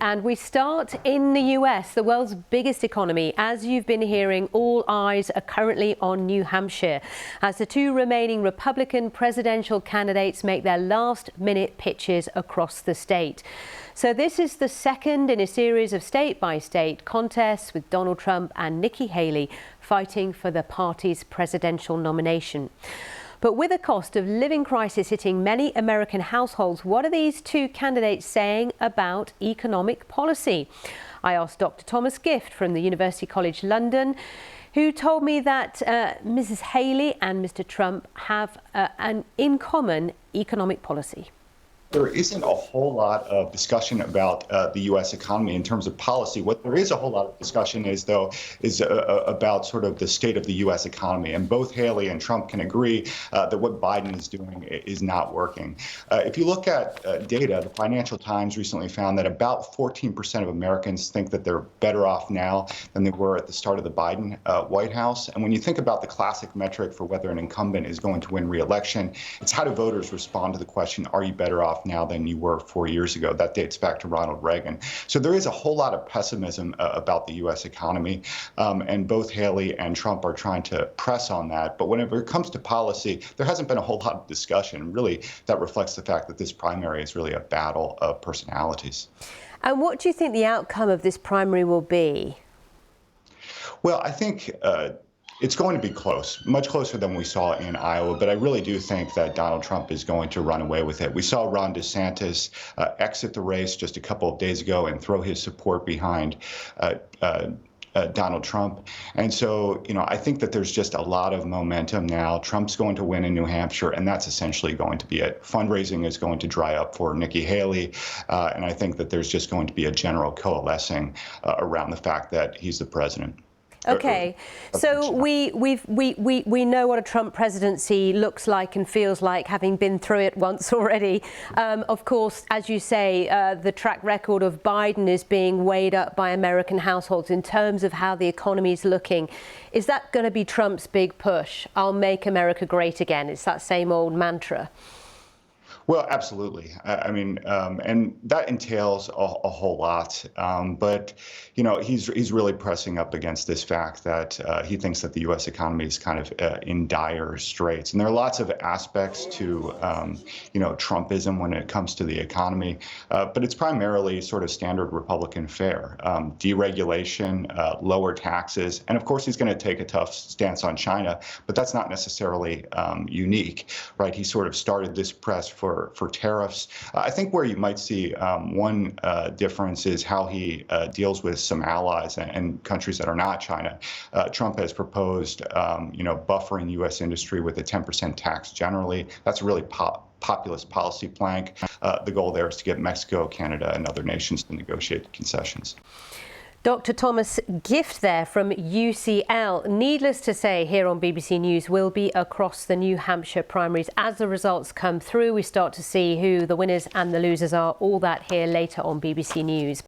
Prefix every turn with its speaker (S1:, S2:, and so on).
S1: And we start in the US, the world's biggest economy. As you've been hearing, all eyes are currently on New Hampshire as the two remaining Republican presidential candidates make their last-minute pitches across the state. So this is the second in a series of state-by-state contests with Donald Trump and Nikki Haley fighting for the party's presidential nomination. But with a cost of living crisis hitting many American households, what are these two candidates saying about economic policy? I asked Dr. Thomas Gift from the University College London, who told me that Mrs. Haley and Mr. Trump have an in common economic policy.
S2: There isn't a whole lot of discussion about the U.S. economy in terms of policy. What there is a whole lot of discussion is about sort of the state of the U.S. economy. And both Haley and Trump can agree that what Biden is doing is not working. If you look at data, the Financial Times recently found that about 14% of Americans think that they're better off now than they were at the start of the Biden White House. And when you think about the classic metric for whether an incumbent is going to win re-election, it's how do voters respond to the question, are you better off now than you were 4 years ago? That dates back to Ronald Reagan. So there is a whole lot of pessimism about the U.S. economy, and both Haley and Trump are trying to press on that. But whenever it comes to policy, there hasn't been a whole lot of discussion. Really, that reflects the fact that this primary is really a battle of personalities.
S1: And what do you think the outcome of this primary will be?
S2: Well, I think it's going to be close, much closer than we saw in Iowa, but I really do think that Donald Trump is going to run away with it. We saw Ron DeSantis exit the race just a couple of days ago and throw his support behind Donald Trump. And so, I think that there's just a lot of momentum now. Trump's going to win in New Hampshire, and that's essentially going to be it. Fundraising is going to dry up for Nikki Haley, and I think that there's just going to be a general coalescing around the fact that he's the president.
S1: Okay, so we know what a Trump presidency looks like and feels like, having been through it once already. Of course, as you say, the track record of Biden is being weighed up by American households in terms of how the economy is looking. Is that going to be Trump's big push? I'll make America great again. It's that same old mantra.
S2: Well, absolutely. I mean, and that entails a whole lot. But, he's really pressing up against this fact that he thinks that the U.S. economy is kind of in dire straits. And there are lots of aspects to, Trumpism when it comes to the economy. But it's primarily sort of standard Republican fare, deregulation, lower taxes. And of course, he's going to take a tough stance on China. But that's not necessarily unique, right? He sort of started this press for tariffs. I think where you might see one difference is how he deals with some allies and countries that are not China. Trump has proposed, buffering U.S. industry with a 10% tax generally. That's a really populist policy plank. The goal there is to get Mexico, Canada, and other nations to negotiate concessions.
S1: Dr. Thomas Gift there from UCL. Needless to say, here on BBC News, we'll be across the New Hampshire primaries. As the results come through, we start to see who the winners and the losers are. All that here later on BBC News.